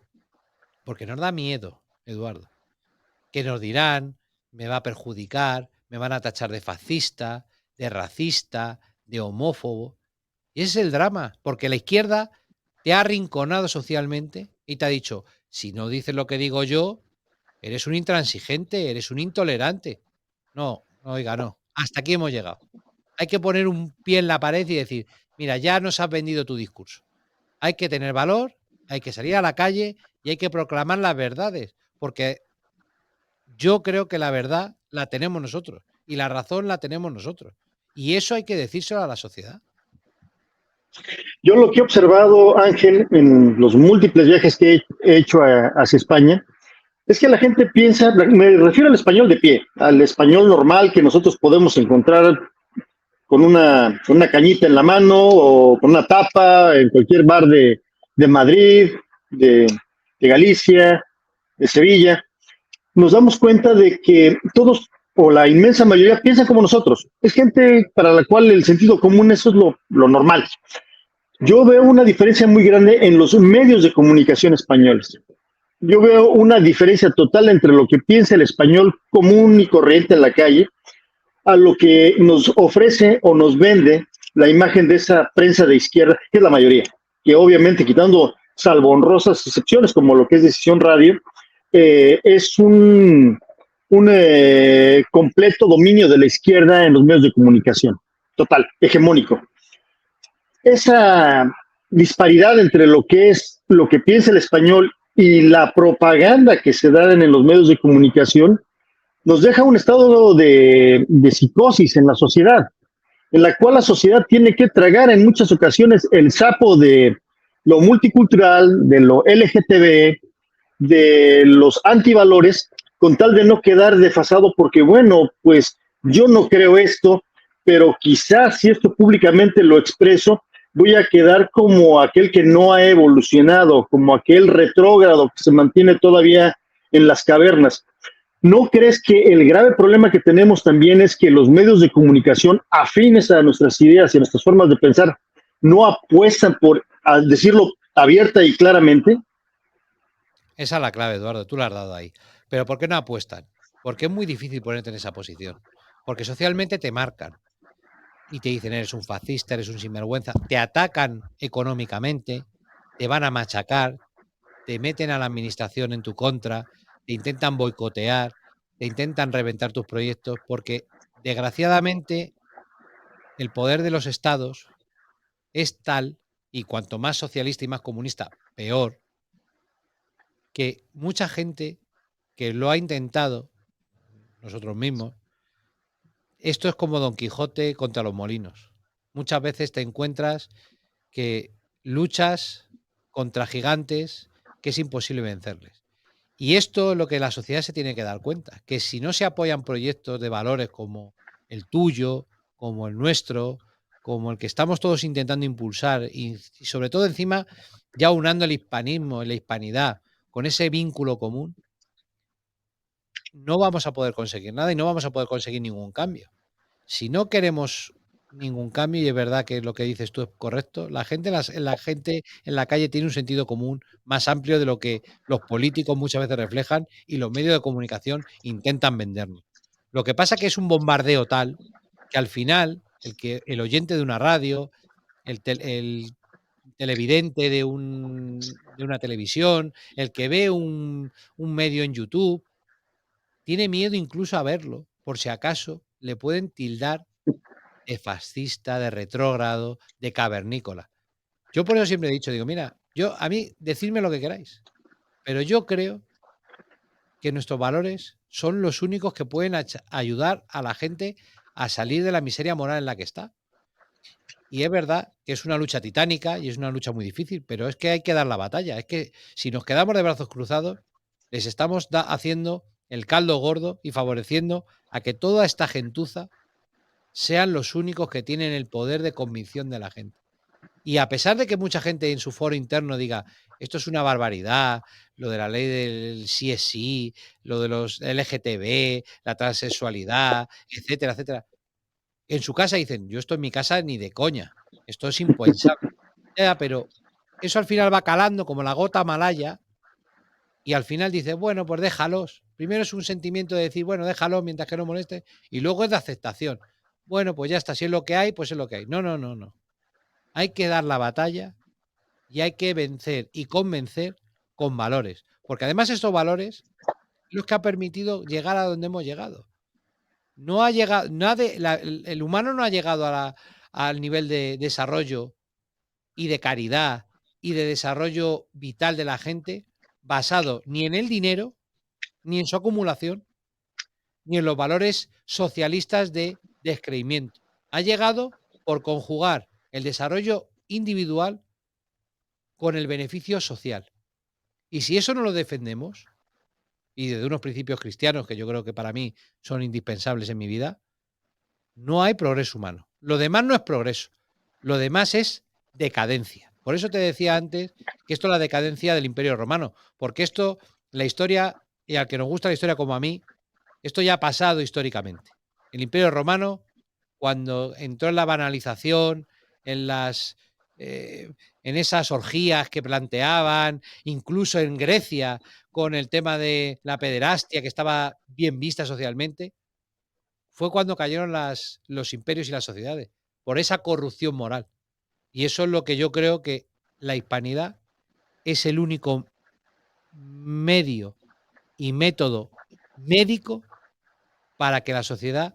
Porque nos da miedo, Eduardo. Que nos dirán, me va a perjudicar, me van a tachar de fascista, de racista, de homófobo. Y ese es el drama, porque la izquierda te ha arrinconado socialmente y te ha dicho, si no dices lo que digo yo, eres un intransigente, eres un intolerante. No, oiga, no. Hasta aquí hemos llegado. Hay que poner un pie en la pared y decir, mira, ya nos has vendido tu discurso. Hay que tener valor, hay que salir a la calle y hay que proclamar las verdades, porque yo creo que la verdad la tenemos nosotros y la razón la tenemos nosotros. Y eso hay que decírselo a la sociedad. Yo lo que he observado, Ángel, en los múltiples viajes que he hecho hacia España, es que la gente piensa, me refiero al español de pie, al español normal que nosotros podemos encontrar con una cañita en la mano o con una tapa en cualquier bar de Madrid, de, de Galicia, de Sevilla. Nos damos cuenta de que todos o la inmensa mayoría piensan como nosotros. Es gente para la cual el sentido común eso es lo normal. Yo veo una diferencia muy grande en los medios de comunicación españoles. Yo veo una diferencia total entre lo que piensa el español común y corriente en la calle a lo que nos ofrece o nos vende la imagen de esa prensa de izquierda, que es la mayoría, que obviamente quitando salvo honrosas excepciones como lo que es Decisión Radio, es un completo dominio de la izquierda en los medios de comunicación, total, hegemónico. Esa disparidad entre lo que es lo que piensa el español y la propaganda que se da en los medios de comunicación nos deja un estado de psicosis en la sociedad, en la cual la sociedad tiene que tragar en muchas ocasiones el sapo de lo multicultural, de lo LGTB, de los antivalores, con tal de no quedar desfasado, porque bueno, pues yo no creo esto, pero quizás si esto públicamente lo expreso, voy a quedar como aquel que no ha evolucionado, como aquel retrógrado que se mantiene todavía en las cavernas. ¿No crees que el grave problema que tenemos también es que los medios de comunicación afines a nuestras ideas y a nuestras formas de pensar no apuestan por a decirlo abierta y claramente? Esa es la clave, Eduardo, tú la has dado ahí. Pero ¿por qué no apuestan? Porque es muy difícil ponerte en esa posición. Porque socialmente te marcan y te dicen, eres un fascista, eres un sinvergüenza, te atacan económicamente, te van a machacar, te meten a la administración en tu contra, te intentan boicotear, te intentan reventar tus proyectos, porque desgraciadamente el poder de los estados es tal, y cuanto más socialista y más comunista, peor, que mucha gente que lo ha intentado, nosotros mismos, esto es como Don Quijote contra los molinos. Muchas veces te encuentras que luchas contra gigantes que es imposible vencerles. Y esto es lo que la sociedad se tiene que dar cuenta, que si no se apoyan proyectos de valores como el tuyo, como el nuestro, como el que estamos todos intentando impulsar y sobre todo encima ya unando el hispanismo y la hispanidad con ese vínculo común, no vamos a poder conseguir nada y no vamos a poder conseguir ningún cambio. Si no queremos ningún cambio, y es verdad que lo que dices tú es correcto, la gente en la calle tiene un sentido común más amplio de lo que los políticos muchas veces reflejan y los medios de comunicación intentan vendernos. Lo que pasa que es un bombardeo tal que al final el oyente de una radio, el televidente de una televisión, el que ve un medio en YouTube, tiene miedo incluso a verlo, por si acaso le pueden tildar de fascista, de retrógrado, de cavernícola. Yo por eso siempre he dicho, digo, mira, a mí, decidme lo que queráis, pero yo creo que nuestros valores son los únicos que pueden ayudar a la gente a salir de la miseria moral en la que está. Y es verdad que es una lucha titánica y es una lucha muy difícil, pero es que hay que dar la batalla. Es que si nos quedamos de brazos cruzados, les estamos haciendo el caldo gordo y favoreciendo a que toda esta gentuza sean los únicos que tienen el poder de convicción de la gente. Y a pesar de que mucha gente en su foro interno diga, esto es una barbaridad, lo de la ley del sí es sí, lo de los LGTB, la transexualidad, etcétera, etcétera. En su casa dicen, yo esto en mi casa ni de coña, esto es impensable. Ya, pero eso al final va calando como la gota malaya y al final dices, bueno, pues déjalos. Primero es un sentimiento de decir, bueno, déjalo mientras que no moleste, y luego es de aceptación. Bueno, pues ya está, si es lo que hay, pues es lo que hay. No, no, no, no. Hay que dar la batalla y hay que vencer y convencer con valores. Porque además estos valores los que ha permitido llegar a donde hemos llegado. No ha llegado, el humano no ha llegado al nivel de desarrollo y de caridad y de desarrollo vital de la gente basado ni en el dinero, ni en su acumulación, ni en los valores socialistas de descreimiento. Ha llegado por conjugar el desarrollo individual con el beneficio social. Y si eso no lo defendemos, y desde unos principios cristianos que yo creo que para mí son indispensables en mi vida, no hay progreso humano. Lo demás no es progreso. Lo demás es decadencia. Por eso te decía antes que esto es la decadencia del Imperio Romano, porque esto, la historia, y al que nos gusta la historia como a mí, esto ya ha pasado históricamente. El Imperio Romano, cuando entró en la banalización, en las en esas orgías que planteaban, incluso en Grecia, con el tema de la pederastia que estaba bien vista socialmente, fue cuando cayeron los imperios y las sociedades, por esa corrupción moral. Y eso es lo que yo creo que la hispanidad es el único medio y método médico para que la sociedad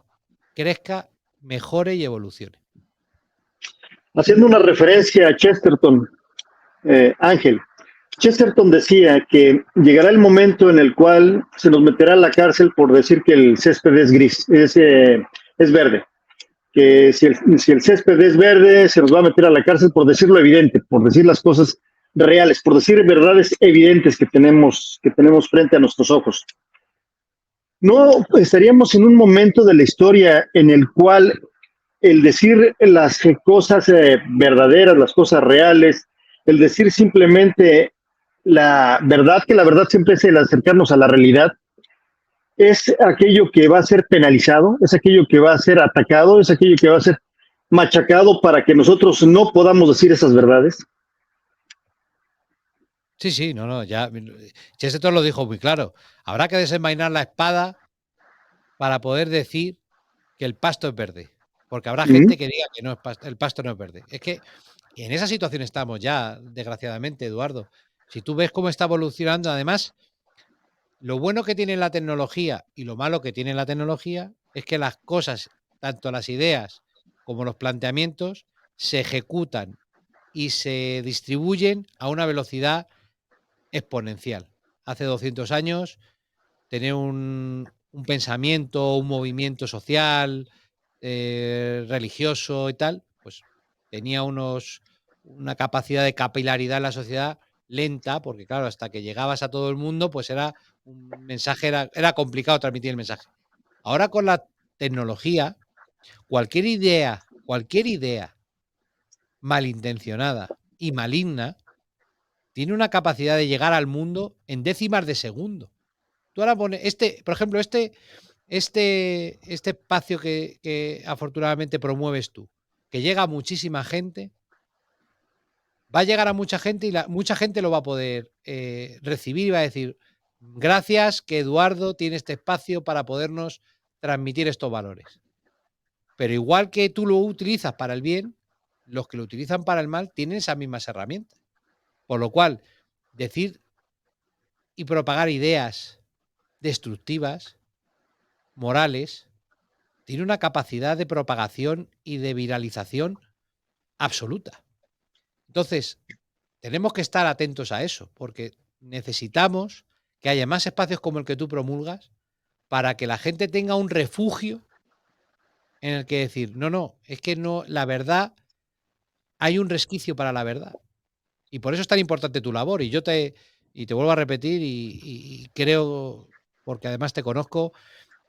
crezca, mejore y evolucione. Haciendo una referencia a Chesterton, Ángel, Chesterton decía que llegará el momento en el cual se nos meterá a la cárcel por decir que el césped es gris, es verde. Que si el césped es verde, se nos va a meter a la cárcel por decir lo evidente, por decir las cosas reales, por decir verdades evidentes que tenemos frente a nuestros ojos. No estaríamos en un momento de la historia en el cual el decir las cosas verdaderas, las cosas reales, el decir simplemente la verdad, que la verdad siempre es el acercarnos a la realidad, es aquello que va a ser penalizado, es aquello que va a ser atacado, es aquello que va a ser machacado para que nosotros no podamos decir esas verdades. Sí, sí, no, no, ya. Chesterton lo dijo muy claro. Habrá que desenvainar la espada para poder decir que el pasto es verde. Porque habrá gente que diga que no es el pasto no es verde. Es que en esa situación estamos ya, desgraciadamente, Eduardo. Si tú ves cómo está evolucionando, además, lo bueno que tiene la tecnología y lo malo que tiene la tecnología es que las cosas, tanto las ideas como los planteamientos, se ejecutan y se distribuyen a una velocidad exponencial. Hace 200 años, tener un pensamiento, un movimiento social, religioso y tal, pues tenía una capacidad de capilaridad en la sociedad lenta, porque claro, hasta que llegabas a todo el mundo, pues era un mensaje, era complicado transmitir el mensaje. Ahora con la tecnología, cualquier idea malintencionada y maligna tiene una capacidad de llegar al mundo en décimas de segundo. Tú ahora pones por ejemplo, este espacio que afortunadamente promueves tú, que llega a muchísima gente, va a llegar a mucha gente y mucha gente lo va a poder recibir y va a decir, gracias que Eduardo tiene este espacio para podernos transmitir estos valores. Pero igual que tú lo utilizas para el bien, los que lo utilizan para el mal tienen esas mismas herramientas. Por lo cual, decir y propagar ideas destructivas, morales, tiene una capacidad de propagación y de viralización absoluta. Entonces, tenemos que estar atentos a eso, porque necesitamos que haya más espacios como el que tú promulgas para que la gente tenga un refugio en el que decir, no, no, es que no, la verdad, hay un resquicio para la verdad. Y por eso es tan importante tu labor. Y te vuelvo a repetir, y creo, porque además te conozco,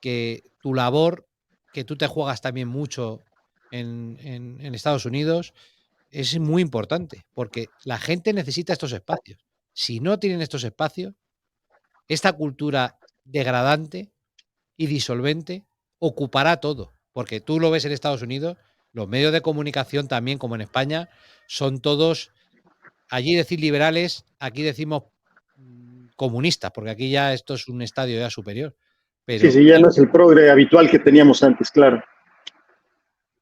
que tu labor, que tú te juegas también mucho en Estados Unidos, es muy importante, porque la gente necesita estos espacios. Si no tienen estos espacios, esta cultura degradante y disolvente ocupará todo, porque tú lo ves en Estados Unidos, los medios de comunicación también, como en España, son todos, allí decir liberales, aquí decimos comunistas, porque aquí ya esto es un estadio ya superior. Sí, Pero sí, ya no es el progre habitual que teníamos antes, claro.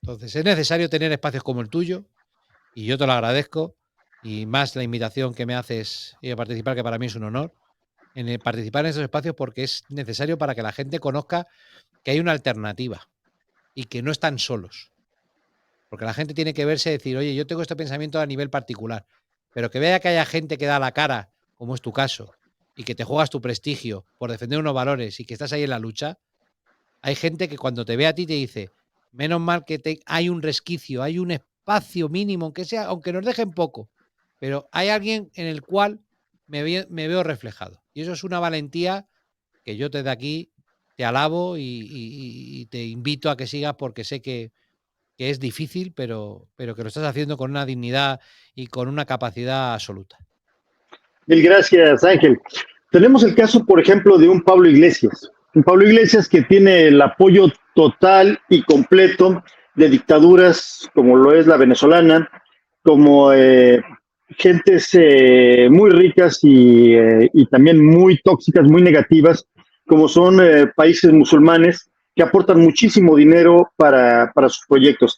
entonces es necesario tener espacios como el tuyo, y yo te lo agradezco, y más la invitación que me haces y a participar, que para mí es un honor, en participar en esos espacios, porque es necesario para que la gente conozca que hay una alternativa y que no están solos. Porque la gente tiene que verse y decir, oye, yo tengo este pensamiento a nivel particular, pero que vea que haya gente que da la cara, como es tu caso, y que te juegas tu prestigio por defender unos valores y que estás ahí en la lucha. Hay gente que cuando te ve a ti te dice, menos mal que hay un resquicio, hay un espacio mínimo, aunque sea, aunque nos dejen poco, pero hay alguien en el cual me veo reflejado. Y eso es una valentía que yo desde aquí te alabo y te invito a que sigas, porque sé que es difícil, pero que lo estás haciendo con una dignidad y con una capacidad absoluta. Mil gracias, Ángel. Tenemos el caso, por ejemplo, de un Pablo Iglesias. Un Pablo Iglesias que tiene el apoyo total y completo de dictaduras como lo es la venezolana, como gentes muy ricas y también muy tóxicas, muy negativas, como son países musulmanes que aportan muchísimo dinero para sus proyectos.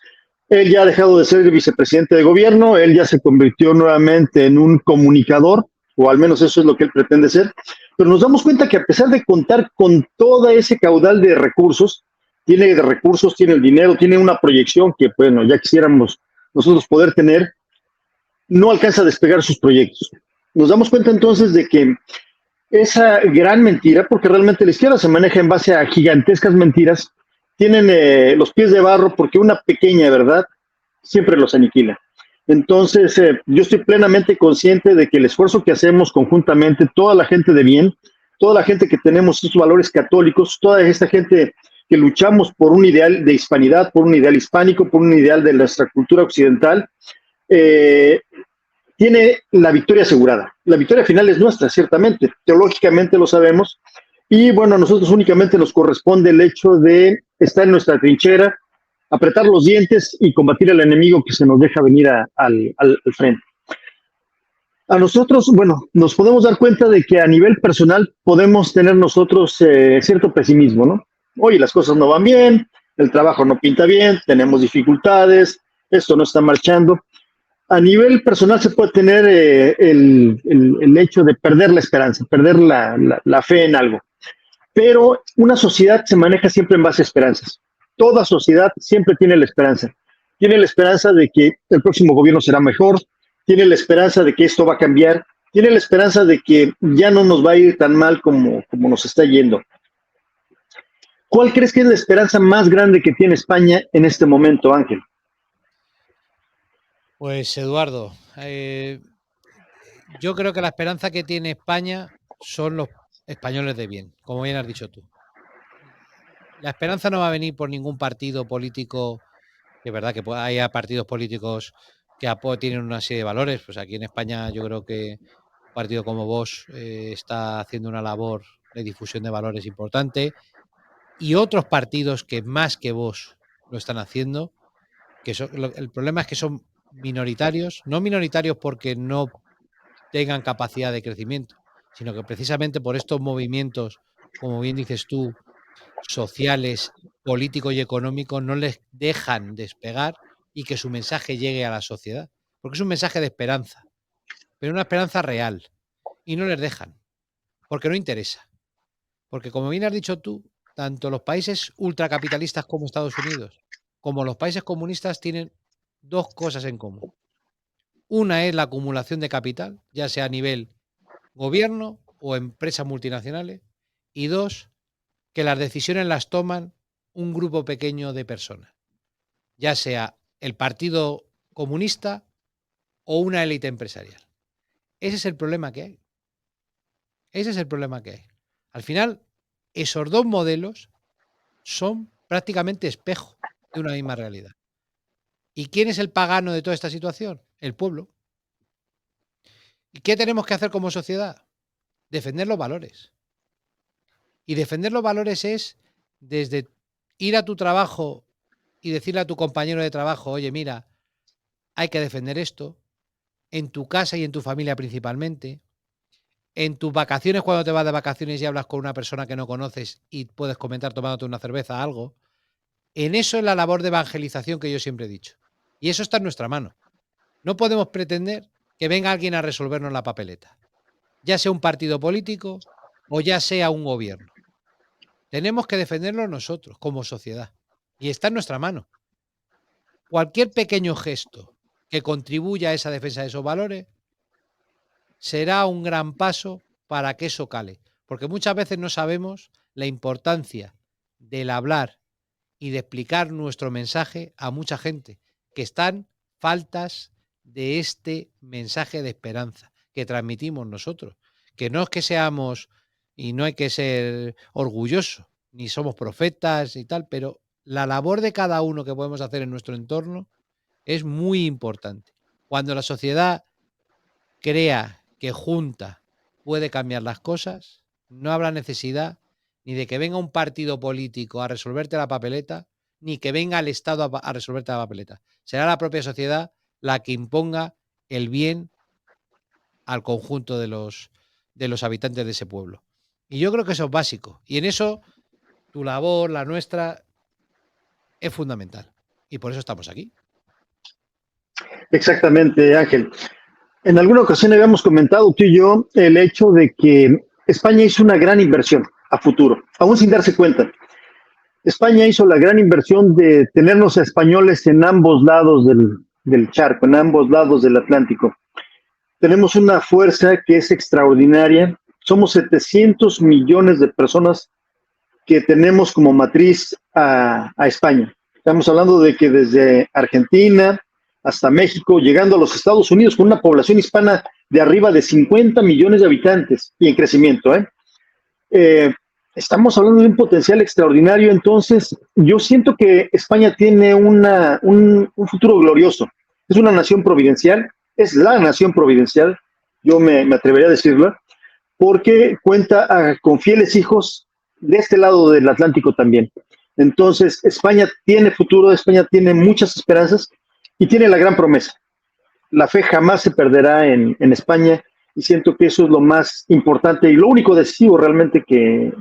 Él ya ha dejado de ser vicepresidente de gobierno, él ya se convirtió nuevamente en un comunicador, o al menos eso es lo que él pretende ser, pero nos damos cuenta que a pesar de contar con todo ese caudal de recursos, tiene el dinero, tiene una proyección que, bueno, ya quisiéramos nosotros poder tener, no alcanza a despegar sus proyectos. Nos damos cuenta entonces de que esa gran mentira, porque realmente la izquierda se maneja en base a gigantescas mentiras, tienen los pies de barro porque una pequeña verdad siempre los aniquila. Entonces, yo estoy plenamente consciente de que el esfuerzo que hacemos conjuntamente, toda la gente de bien, toda la gente que tenemos estos valores católicos, toda esta gente que luchamos por un ideal de hispanidad, por un ideal hispánico, por un ideal de nuestra cultura occidental, eh, tiene la victoria asegurada. La victoria final es nuestra, ciertamente, teológicamente lo sabemos, y bueno, a nosotros únicamente nos corresponde el hecho de estar en nuestra trinchera, apretar los dientes y combatir al enemigo que se nos deja venir al frente. A nosotros, bueno, nos podemos dar cuenta de que a nivel personal podemos tener nosotros cierto pesimismo, ¿no? Oye, las cosas no van bien, el trabajo no pinta bien, tenemos dificultades, esto no está marchando. A nivel personal se puede tener el hecho de perder la esperanza, perder la fe en algo. Pero una sociedad se maneja siempre en base a esperanzas. Toda sociedad siempre tiene la esperanza. Tiene la esperanza de que el próximo gobierno será mejor, tiene la esperanza de que esto va a cambiar, tiene la esperanza de que ya no nos va a ir tan mal como nos está yendo. ¿Cuál crees que es la esperanza más grande que tiene España en este momento, Ángel? Pues Eduardo, yo creo que la esperanza que tiene España son los españoles de bien, como bien has dicho tú. La esperanza no va a venir por ningún partido político, que es verdad que haya partidos políticos que tienen una serie de valores. Pues aquí en España yo creo que un partido como vos está haciendo una labor de difusión de valores importante, y otros partidos que más que vos lo están haciendo, que el problema es que son minoritarios, no minoritarios porque no tengan capacidad de crecimiento, sino que precisamente por estos movimientos, como bien dices tú, sociales, políticos y económicos, no les dejan despegar y que su mensaje llegue a la sociedad. Porque es un mensaje de esperanza, pero una esperanza real. Y no les dejan, porque no interesa. Porque como bien has dicho tú, tanto los países ultracapitalistas como Estados Unidos, como los países comunistas tienen dos cosas en común. Una es la acumulación de capital, ya sea a nivel gobierno o empresas multinacionales. Y dos, que las decisiones las toman un grupo pequeño de personas, ya sea el Partido Comunista o una élite empresarial. Ese es el problema que hay. Ese es el problema que hay. Al final, esos dos modelos son prácticamente espejo de una misma realidad. ¿Y quién es el pagano de toda esta situación? El pueblo. ¿Y qué tenemos que hacer como sociedad? Defender los valores. Y defender los valores es desde ir a tu trabajo y decirle a tu compañero de trabajo, oye, mira, hay que defender esto, en tu casa y en tu familia principalmente, en tus vacaciones cuando te vas de vacaciones y hablas con una persona que no conoces y puedes comentar tomándote una cerveza, algo. En eso es la labor de evangelización que yo siempre he dicho. Y eso está en nuestra mano. No podemos pretender que venga alguien a resolvernos la papeleta, ya sea un partido político o ya sea un gobierno. Tenemos que defenderlo nosotros como sociedad. Y está en nuestra mano. Cualquier pequeño gesto que contribuya a esa defensa de esos valores será un gran paso para que eso cale. Porque muchas veces no sabemos la importancia del hablar y de explicar nuestro mensaje a mucha gente que están faltas de este mensaje de esperanza que transmitimos nosotros. Que no es que seamos, y no hay que ser orgullosos, ni somos profetas y tal, pero la labor de cada uno que podemos hacer en nuestro entorno es muy importante. Cuando la sociedad crea que junta puede cambiar las cosas, no habrá necesidad ni de que venga un partido político a resolverte la papeleta, ni que venga el Estado a resolverte la papeleta. Será la propia sociedad la que imponga el bien al conjunto de los habitantes de ese pueblo. Y yo creo que eso es básico. Y en eso tu labor, la nuestra, es fundamental. Y por eso estamos aquí. Exactamente, Ángel. En alguna ocasión habíamos comentado tú y yo el hecho de que España hizo una gran inversión a futuro, aún sin darse cuenta. España hizo la gran inversión de tenernos a españoles en ambos lados del charco, en ambos lados del Atlántico. Tenemos una fuerza que es extraordinaria. Somos 700 millones de personas que tenemos como matriz a España. Estamos hablando de que desde Argentina hasta México, llegando a los Estados Unidos con una población hispana de arriba de 50 millones de habitantes y en crecimiento. Estamos hablando de un potencial extraordinario, entonces yo siento que España tiene un futuro glorioso. Es una nación providencial, es la nación providencial, yo me atrevería a decirlo, porque cuenta con fieles hijos de este lado del Atlántico también. Entonces, España tiene futuro, España tiene muchas esperanzas y tiene la gran promesa. La fe jamás se perderá en España y siento que eso es lo más importante y lo único decisivo realmente que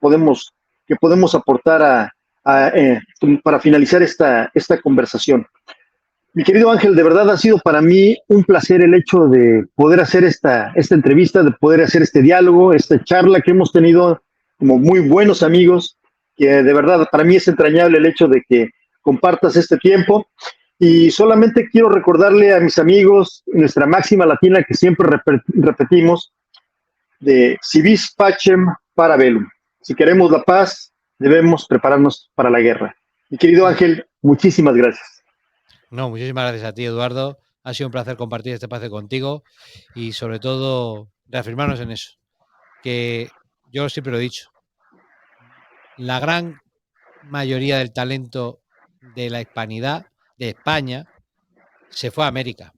podemos aportar para finalizar esta conversación. Mi querido Ángel, de verdad ha sido para mí un placer el hecho de poder hacer esta entrevista, de poder hacer este diálogo, esta charla que hemos tenido como muy buenos amigos, que de verdad para mí es entrañable el hecho de que compartas este tiempo. Y solamente quiero recordarle a mis amigos nuestra máxima latina que siempre repetimos, de si vis pacem para bellum. Si queremos la paz, debemos prepararnos para la guerra. Mi querido Ángel, muchísimas gracias. No, muchísimas gracias a ti, Eduardo. Ha sido un placer compartir este espacio contigo y sobre todo reafirmarnos en eso, que yo siempre lo he dicho, la gran mayoría del talento de la hispanidad de España se fue a América.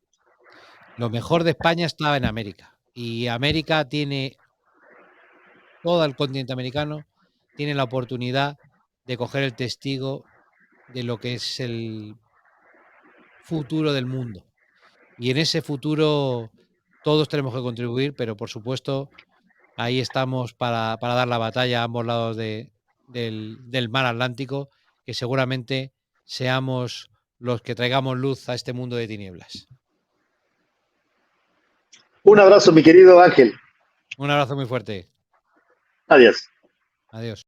Lo mejor de España estaba en América y América tiene, todo el continente americano tiene la oportunidad de coger el testigo de lo que es el futuro del mundo. Y en ese futuro todos tenemos que contribuir, pero por supuesto ahí estamos para dar la batalla a ambos lados del mar Atlántico, que seguramente seamos los que traigamos luz a este mundo de tinieblas. Un abrazo, mi querido Ángel. Un abrazo muy fuerte. Adiós. Adiós.